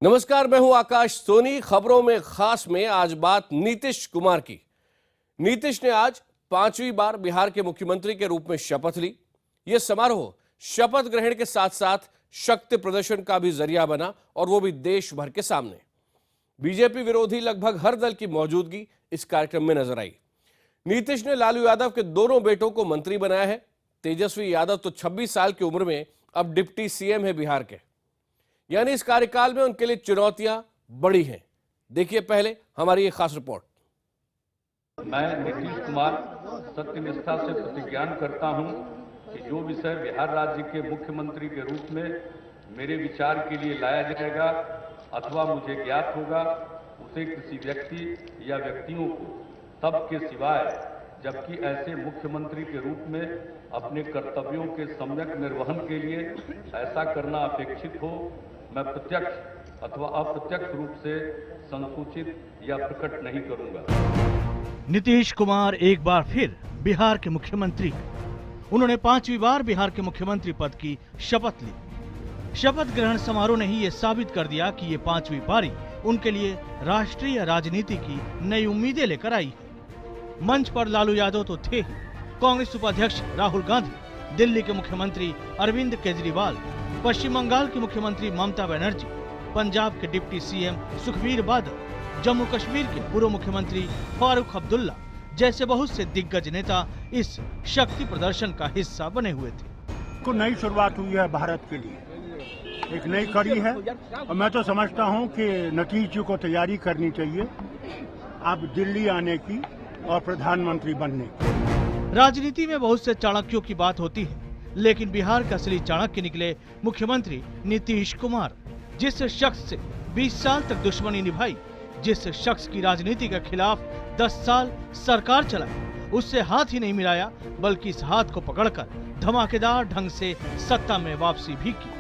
नमस्कार, मैं हूं आकाश सोनी। खबरों में खास में आज बात नीतीश कुमार की। नीतीश ने आज 5वीं बार बिहार के मुख्यमंत्री के रूप में शपथ ली। यह समारोह शपथ ग्रहण के साथ साथ शक्ति प्रदर्शन का भी जरिया बना, और वो भी देश भर के सामने। बीजेपी विरोधी लगभग हर दल की मौजूदगी इस कार्यक्रम में नजर आई। नीतीश ने लालू यादव के दोनों बेटों को मंत्री बनाया है। तेजस्वी यादव तो 26 साल की उम्र में अब डिप्टी सीएम है बिहार के। यानी इस कार्यकाल में उनके लिए चुनौतियां बड़ी हैं। देखिए पहले हमारी ये खास रिपोर्ट। मैं नीतीश कुमार सत्यनिष्ठा से प्रतिज्ञान करता हूं कि जो विषय बिहार राज्य के मुख्यमंत्री के रूप में मेरे विचार के लिए लाया जाएगा अथवा मुझे ज्ञात होगा, उसे किसी व्यक्ति या व्यक्तियों को तब के सिवाय, जबकि ऐसे मुख्यमंत्री के रूप में अपने कर्तव्यों के सम्यक निर्वहन के लिए ऐसा करना अपेक्षित हो, मैं प्रत्यक्ष अथवा अप्रत्यक्ष रूप से संसूचित या प्रकट नहीं करूंगा। नीतीश कुमार एक बार फिर बिहार के मुख्यमंत्री हैं। उन्होंने 5वीं बार बिहार के मुख्यमंत्री पद की शपथ ली। शपथ ग्रहण समारोह ने ही ये साबित कर दिया कि ये 5वीं पारी उनके लिए राष्ट्रीय राजनीति की नई उम्मीदें लेकर आई है। मंच पर लालू यादव तो थे ही, कांग्रेस उपाध्यक्ष राहुल गांधी, दिल्ली के मुख्यमंत्री अरविंद केजरीवाल, पश्चिम बंगाल की मुख्यमंत्री ममता बनर्जी, पंजाब के डिप्टी सीएम सुखबीर बादल, जम्मू कश्मीर के पूर्व मुख्यमंत्री फारूक अब्दुल्ला जैसे बहुत से दिग्गज नेता इस शक्ति प्रदर्शन का हिस्सा बने हुए थे। को नई शुरुआत हुई है भारत के लिए, एक नई कड़ी है, और मैं तो समझता हूं कि नीतीश जी को तैयारी करनी चाहिए अब दिल्ली आने की और प्रधानमंत्री बनने की। राजनीति में बहुत से चाणक्यों की बात होती है, लेकिन बिहार का असली चाणक्य निकले मुख्यमंत्री नीतीश कुमार। जिस शख्स से 20 साल तक दुश्मनी निभाई, जिस शख्स की राजनीति के खिलाफ 10 साल सरकार चलाई, उससे हाथ ही नहीं मिलाया, बल्कि इस हाथ को पकड़कर धमाकेदार ढंग से सत्ता में वापसी भी की।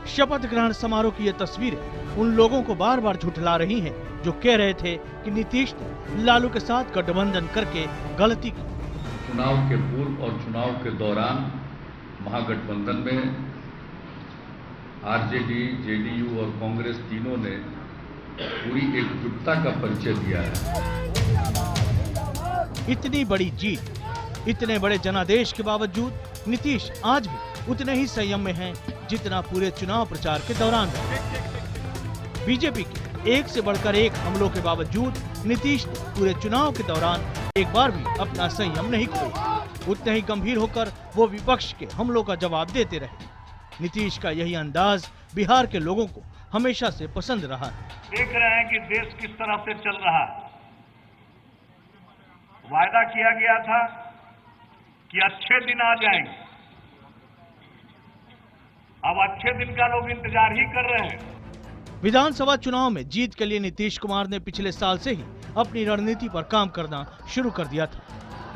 शपथ ग्रहण समारोह की ये तस्वीरें उन लोगों को बार बार झुठला रही हैं जो कह रहे थे कि नीतीश ने लालू के साथ गठबंधन करके गलती की। चुनाव के पूर्व और चुनाव के दौरान महागठबंधन में आरजेडी, जेडीयू और कांग्रेस तीनों ने पूरी एकजुटता का परिचय दिया है। इतनी बड़ी जीत, इतने बड़े जनादेश के बावजूद नीतीश आज भी उतने ही संयम में हैं जितना पूरे चुनाव प्रचार के दौरान रहे। बीजेपी के एक से बढ़कर एक हमलों के बावजूद नीतीश ने पूरे चुनाव के दौरान एक बार भी अपना संयम नहीं खोया। उतने ही गंभीर होकर वो विपक्ष के हमलों का जवाब देते रहे। नीतीश का यही अंदाज बिहार के लोगों को हमेशा से पसंद रहा है। देख रहे हैं कि देश किस तरह से चल रहा है। वायदा किया गया था कि अच्छे दिन आ जाएंगे, अब अच्छे दिन का लोग इंतजार ही कर रहे हैं। विधानसभा चुनाव में जीत के लिए नीतीश कुमार ने पिछले साल से ही अपनी रणनीति पर काम करना शुरू कर दिया था।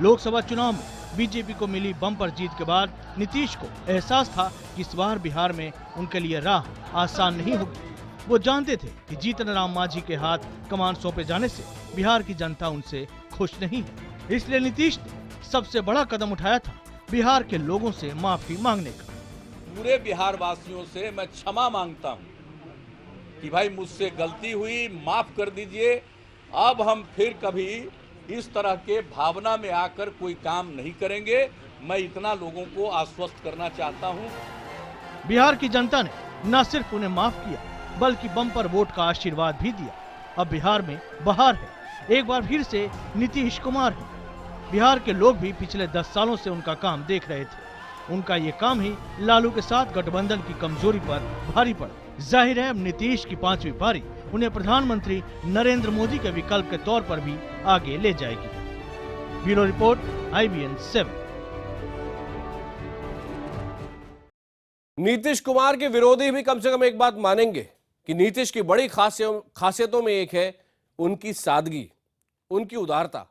लोकसभा चुनाव में बीजेपी को मिली बम्पर जीत के बाद नीतीश को एहसास था कि इस बार बिहार में उनके लिए राह आसान नहीं होगी। वो जानते थे कि जीतन राम मांझी के हाथ कमान सौंपे जाने से बिहार की जनता उनसे खुश नहीं है। इसलिए नीतीश ने सबसे बड़ा कदम उठाया था बिहार के लोगों से माफी मांगने का। पूरे बिहार वासियों से मैं क्षमा मांगता हूं कि भाई मुझसे गलती हुई, माफ कर दीजिए। अब हम फिर कभी इस तरह के भावना में आकर कोई काम नहीं करेंगे। मैं इतना लोगों को आश्वस्त करना चाहता हूं। बिहार की जनता ने न सिर्फ उन्हें माफ किया, बल्कि बम्पर वोट का आशीर्वाद भी दिया। अब बिहार में बहार है। एक बार फिर से नीतीश कुमार है। बिहार के लोग भी पिछले 10 सालों से उनका काम देख रहे थे। उनका ये काम ही लालू के साथ गठबंधन की कमजोरी पर भारी पड़ा। जाहिर है अब नीतीश की 5वीं पारी उन्हें प्रधानमंत्री नरेंद्र मोदी के विकल्प के तौर पर भी आगे ले जाएगी। Bureau report, IBN 7। Nitish Kumar के विरोधी भी कम से कम एक बात मानेंगे कि नीतीश की बड़ी खासियतों में एक है उनकी सादगी, उनकी उदारता।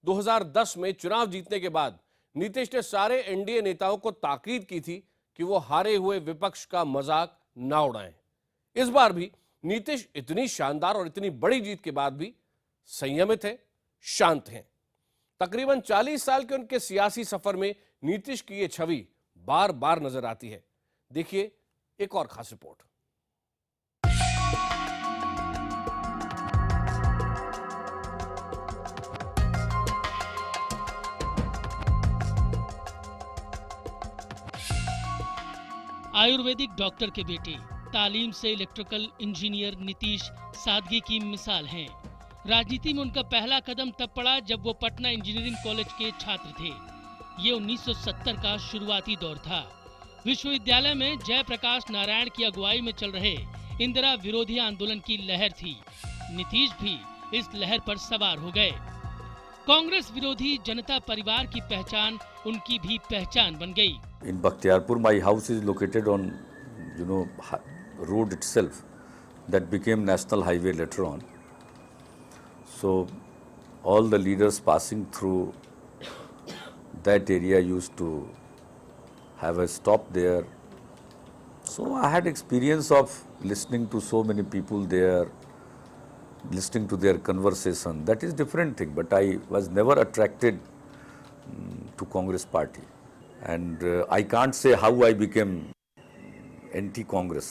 2010 में चुनाव जीतने के बाद नीतीश ने सारे एनडीए नेताओं को ताकीद की थी कि वो हारे हुए विपक्ष का मजाक ना उड़ाएं। इस बार भी नीतीश इतनी शानदार और इतनी बड़ी जीत के बाद भी संयमित है, शांत हैं। तकरीबन 40 साल के उनके सियासी सफर में नीतीश की ये छवि बार बार नजर आती है। देखिए एक और खास रिपोर्ट। आयुर्वेदिक डॉक्टर के बेटे, तालीम से इलेक्ट्रिकल इंजीनियर नीतीश सादगी की मिसाल हैं। राजनीति में उनका पहला कदम तब पड़ा जब वो पटना इंजीनियरिंग कॉलेज के छात्र थे। ये 1970 का शुरुआती दौर था। विश्वविद्यालय में जयप्रकाश नारायण की अगुवाई में चल रहे इंदिरा विरोधी आंदोलन की लहर थी। नीतीश भी इस लहर पर सवार हो गए। कांग्रेस विरोधी जनता परिवार की पहचान उनकी भी पहचान बन गई। In Bakhtiarpur, my house is located on, road itself that became national highway later on. So all the leaders passing through that area used to have a stop there. So I had experience of listening to so many people there, listening to their conversation. That is different thing, but I was never attracted to Congress party. And I can't say how I became anti-Congress.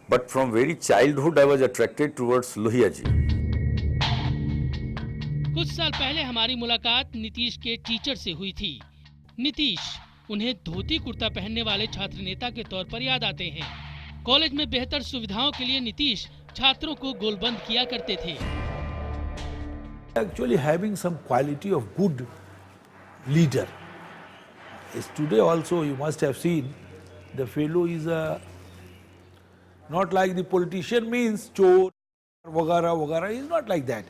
But from very childhood I was attracted towards Lohia ji. कुछ साल पहले हमारी मुलाकात नीतीश के teacher से हुई थी। नीतीश उन्हें धोती कुर्ता पहनने वाले छात्र नेता के तौर पर याद आते हैं। कॉलेज में बेहतर सुविधाओं के लिए नीतीश छात्रों को गोलबंद किया करते थे। Actually having some quality of good leader. Is today also you must have seen the fellow is not like the politician means chor, wagara, he is not like that.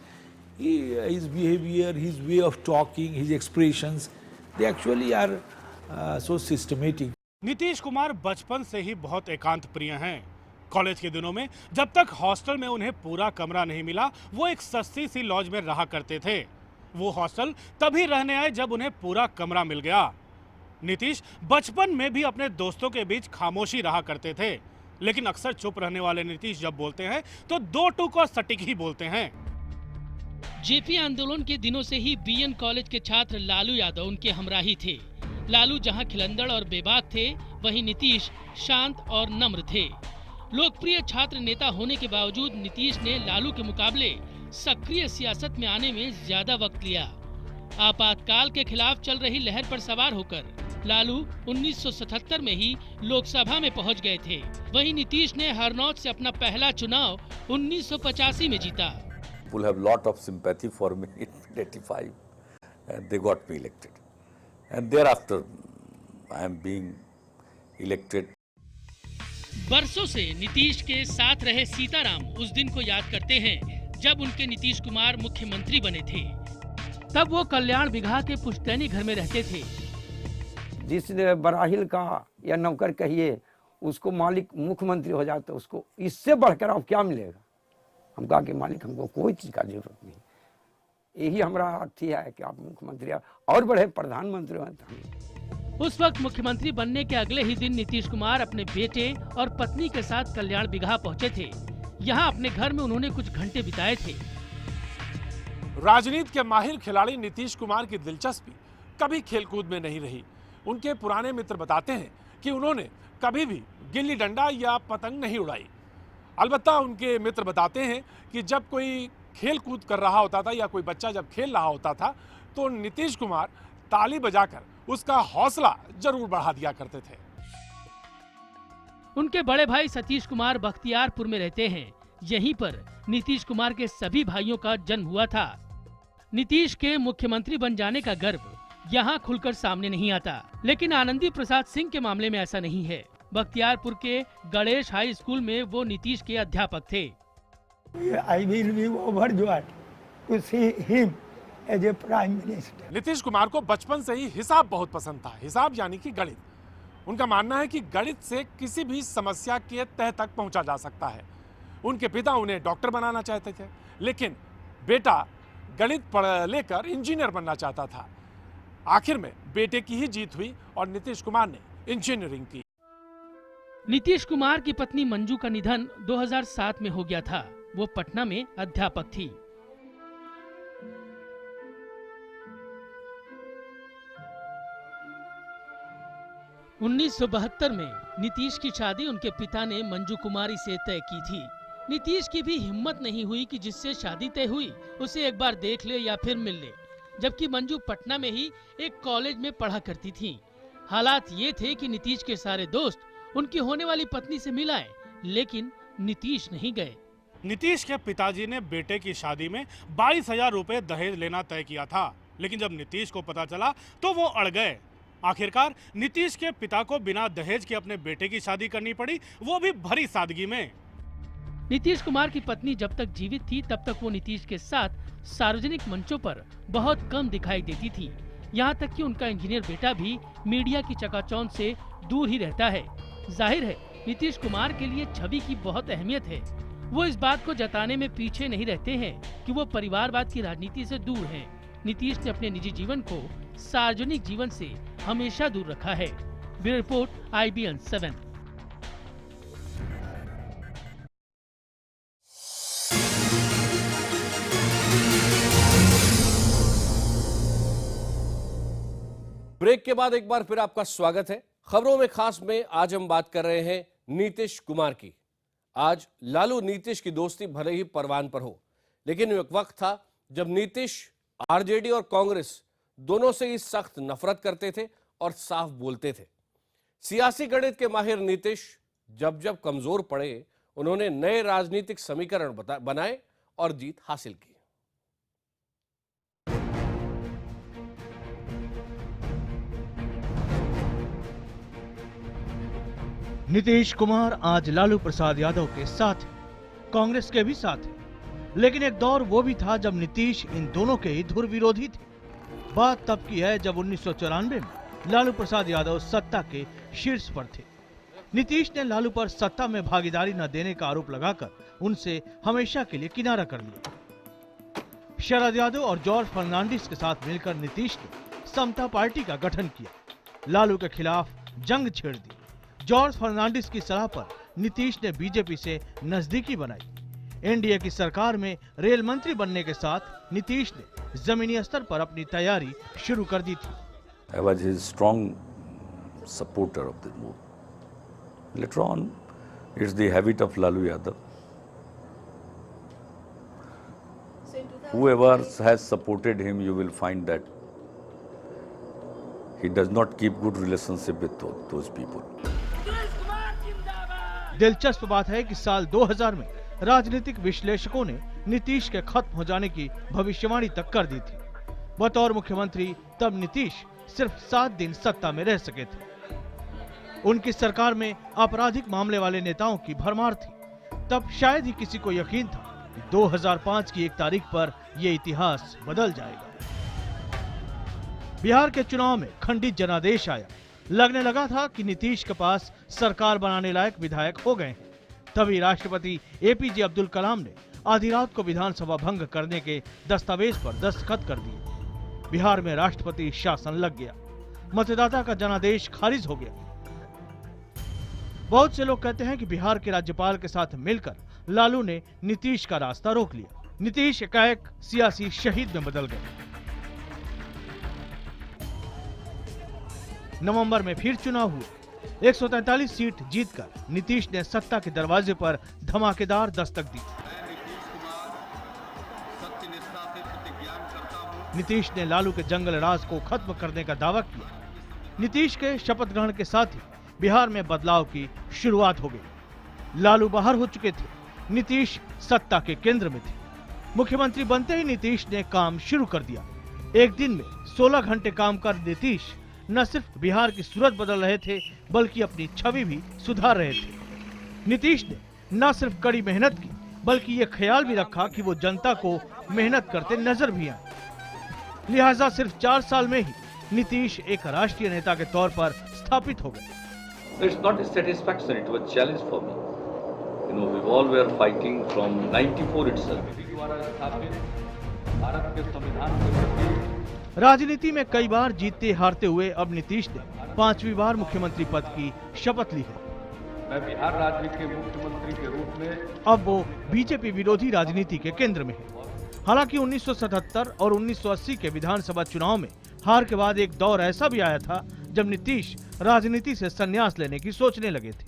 His behavior, his way of talking, his expressions, they actually are so systematic. Nitish Kumar बचपन से ही बहुत एकांत प्रिय हैं। College के दिनों में जब तक हॉस्टल में उन्हें पूरा कमरा नहीं मिला, वो एक सस्ती सी लॉज में रहा करते थे। वो हॉस्टल तभी रहने आए जब उन्हें पूरा कमरा मिल गया। नीतीश बचपन में भी अपने दोस्तों के बीच खामोशी रहा करते थे, लेकिन अक्सर चुप रहने वाले नीतीश जब बोलते हैं तो दो टूक और सटीक ही बोलते हैं। जेपी आंदोलन के दिनों से ही बीएन कॉलेज के छात्र लालू यादव उनके हमराही थे। लालू जहां खिलंदड़ और बेबाक थे, वहीं नीतीश शांत और नम्र थे। लोकप्रिय छात्र नेता होने के बावजूद नीतीश ने लालू के मुकाबले सक्रिय सियासत में आने में ज्यादा वक्त लिया। आपातकाल के खिलाफ चल रही लहर पर सवार होकर लालू 1977 में ही लोकसभा में पहुंच गए थे। वहीं नीतीश ने हरनौत से अपना पहला चुनाव 1985 में जीता। People have lot of sympathy for me in 1985 and they got me elected. And thereafter I am being elected. बरसों से नीतीश के साथ रहे सीताराम उस दिन को याद करते हैं जब उनके नीतीश कुमार मुख्यमंत्री बने थे। तब वो कल्याण बिघा के पुश्तैनी घर में रहते थे। जिस बराहिल का या नौकर कहिए उसको मालिक मुख्यमंत्री हो जाता है, उसको इससे बढ़कर अब क्या मिलेगा। हम कहा कि मालिक हमको कोई चीज का जरूरत नहीं, यही हमारा अर्थी है कि आप मुख्यमंत्री और बड़े प्रधानमंत्री हैं। उस वक्त मुख्यमंत्री बनने के अगले ही दिन नीतीश कुमार अपने बेटे और पत्नी के साथ कल्याण बिघा पहुंचे थे। यहाँ अपने घर में उन्होंने कुछ घंटे बिताए थे। राजनीति के माहिर खिलाड़ी नीतीश कुमार की दिलचस्पी कभी खेलकूद में नहीं रही। उनके पुराने मित्र बताते हैं कि उन्होंने कभी भी गिल्ली डंडा या पतंग नहीं उड़ाई। अलबत्ता उनके मित्र बताते हैं कि जब कोई खेल कूद कर रहा होता था या कोई बच्चा जब खेल रहा होता था तो नीतीश कुमार ताली बजाकर उसका हौसला जरूर बढ़ा दिया करते थे। उनके बड़े भाई सतीश कुमार बख्तियारपुर में रहते हैं। यहीं पर नीतीश कुमार के सभी भाइयों का जन्म हुआ था। नीतीश के मुख्यमंत्री बन जाने का गर्व यहाँ खुलकर सामने नहीं आता, लेकिन आनंदी प्रसाद सिंह के मामले में ऐसा नहीं है। बख्तियारपुर के गणेश हाई स्कूल में वो नीतीश के अध्यापक थे। I will be overjoyed to see him as a prime minister. Nitish Kumar को बचपन से ही हिसाब बहुत पसंद था। हिसाब यानी कि गणित। उनका मानना है कि गणित से किसी भी समस्या के तह तक पहुंचा जा सकता है। उनके पिता उन्हें डॉक्टर बनाना चाहते थे, लेकिन बेटा गणित पढ़ लेकर इंजीनियर बनना चाहता था। आखिर में बेटे की ही जीत हुई और नीतीश कुमार ने इंजीनियरिंग की। नीतीश कुमार की पत्नी मंजू का निधन 2007 में हो गया था। वो पटना में अध्यापक थी। उन्नीस में नीतीश की शादी उनके पिता ने मंजू कुमारी से तय की थी। नीतीश की भी हिम्मत नहीं हुई कि जिससे शादी तय हुई उसे एक बार देख ले या फिर मिल ले, जबकि मंजू पटना में ही एक कॉलेज में पढ़ा करती थी। हालात ये थे कि नीतीश के सारे दोस्त उनकी होने वाली पत्नी से मिलाए, लेकिन नीतीश नहीं गए। नीतीश के पिताजी ने बेटे की शादी में 22,000 रुपए दहेज लेना तय किया था, लेकिन जब नीतीश को पता चला तो वो अड़ गए। आखिरकार नीतीश के पिता को बिना दहेज के अपने बेटे की शादी करनी पड़ी, वो भी भरी सादगी में। नीतीश कुमार की पत्नी जब तक जीवित थी तब तक वो नीतीश के साथ सार्वजनिक मंचों पर बहुत कम दिखाई देती थी। यहाँ तक कि उनका इंजीनियर बेटा भी मीडिया की चकाचौंध से दूर ही रहता है। जाहिर है नीतीश कुमार के लिए छवि की बहुत अहमियत है। वो इस बात को जताने में पीछे नहीं रहते हैं कि वो परिवारवाद की राजनीति से दूर हैं। नीतीश ने अपने निजी जीवन को सार्वजनिक जीवन से हमेशा दूर रखा है। Bureau report, IBN 7। ब्रेक के बाद एक बार फिर आपका स्वागत है। खबरों में खास में आज हम बात कर रहे हैं नीतीश कुमार की। आज लालू नीतीश की दोस्ती भले ही परवान पर हो, लेकिन एक वक्त था जब नीतीश आरजेडी और कांग्रेस दोनों से ही सख्त नफरत करते थे और साफ बोलते थे। सियासी गणित के माहिर नीतीश जब जब कमजोर पड़े, उन्होंने नए राजनीतिक समीकरण बनाए और जीत हासिल की। नीतीश कुमार आज लालू प्रसाद यादव के साथ है, कांग्रेस के भी साथ है, लेकिन एक दौर वो भी था जब नीतीश इन दोनों के ही धुर विरोधी थे। बात तब की है जब 1994 में लालू प्रसाद यादव सत्ता के शीर्ष पर थे। नीतीश ने लालू पर सत्ता में भागीदारी न देने का आरोप लगाकर उनसे हमेशा के लिए किनारा कर लिया। शरद यादव और जॉर्ज फर्नांडिस के साथ मिलकर नीतीश ने समता पार्टी का गठन किया, लालू के खिलाफ जंग छेड़ दी। जॉर्ज फर्नांडिस की सलाह पर नीतीश ने बीजेपी से नजदीकी बनाई। एनडीए की सरकार में रेल मंत्री बनने के साथ नीतीश ने जमीनी स्तर पर अपनी तैयारी शुरू कर दी थी। I was a strong supporter of this move. Later on, it's the habit of Lalu Yadav. Whoever has supported him, you will find that he does not keep good relationship with those people. दिलचस्प बात है कि साल 2000 में राजनीतिक विश्लेषकों ने नीतीश के खत्म हो जाने की भविष्यवाणी तक कर दी थी। बतौर मुख्यमंत्री तब नीतीश सिर्फ 7 दिन सत्ता में रह सके थे। उनकी सरकार में आपराधिक मामले वाले नेताओं की भरमार थी। तब शायद ही किसी को यकीन था कि 2005 की 1 तारीख पर यह इतिहास बदल जाएगा। बिहार के चुनाव में खंडित जनादेश आया। लगने लगा था कि नीतीश के पास सरकार बनाने लायक विधायक हो गए हैं। तभी राष्ट्रपति APJ अब्दुल कलाम ने आधी रात को विधानसभा भंग करने के दस्तावेज पर दस्तखत कर दिए। बिहार में राष्ट्रपति शासन लग गया, मतदाता का जनादेश खारिज हो गया। बहुत से लोग कहते हैं कि बिहार के राज्यपाल के साथ मिलकर लालू ने नीतीश का रास्ता रोक लिया। नीतीश एकाएक सियासी शहीद में बदल गए। नवंबर में फिर चुनाव हुए। 143 सीट जीतकर नीतीश ने सत्ता के दरवाजे पर धमाकेदार दस्तक दी। नीतीश ने लालू के जंगल राज को खत्म करने का दावा किया। नीतीश के शपथ ग्रहण के साथ ही बिहार में बदलाव की शुरुआत हो गई। लालू बाहर हो चुके थे, नीतीश सत्ता के केंद्र में थे। मुख्यमंत्री बनते ही नीतीश ने काम शुरू कर दिया। एक दिन में 16 घंटे काम कर नीतीश न सिर्फ बिहार की सूरत बदल रहे थे, बल्कि अपनी छवि भी सुधार रहे थे। नीतीश ने न सिर्फ कड़ी मेहनत की, बल्कि ये ख्याल भी रखा कि वो जनता को मेहनत करते नजर भी आए। लिहाजा सिर्फ 4 साल में ही नीतीश एक राष्ट्रीय नेता के तौर पर स्थापित हो गए। It's not a satisfaction, it was a challenge for me. You know, we all were fighting from 94 itself. Bharat के संविधान के प्रति राजनीति में कई बार जीतते हारते हुए अब नीतीश ने 5वीं बार मुख्यमंत्री पद की शपथ ली है। मैं बिहार राज्य के मुख्यमंत्री के रूप में अब वो बीजेपी विरोधी राजनीति के केंद्र में है। हालांकि 1977 और 1980 के विधानसभा चुनाव में हार के बाद एक दौर ऐसा भी आया था जब नीतीश राजनीति से संन्यास लेने की सोचने लगे थे।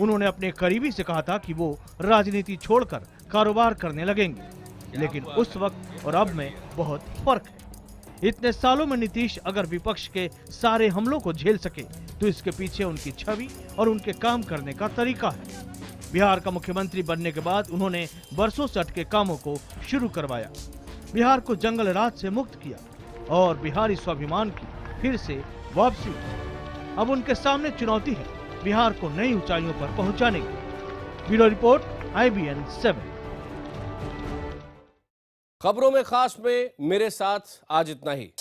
उन्होंने अपने करीबी से कहा था कि वो राजनीति छोड़कर कारोबार करने लगेंगे, लेकिन उस वक्त और अब में बहुत फर्क है। इतने सालों में नीतीश अगर विपक्ष के सारे हमलों को झेल सके तो इसके पीछे उनकी छवि और उनके काम करने का तरीका है। बिहार का मुख्यमंत्री बनने के बाद उन्होंने बरसों से अटके कामों को शुरू करवाया, बिहार को जंगल राज से मुक्त किया और बिहारी स्वाभिमान की फिर से वापसी हुई। अब उनके सामने चुनौती है बिहार को नई ऊंचाइयों पर पहुंचाने की। Bureau report, IBN 7। खबरों में खास में मेरे साथ आज इतना ही।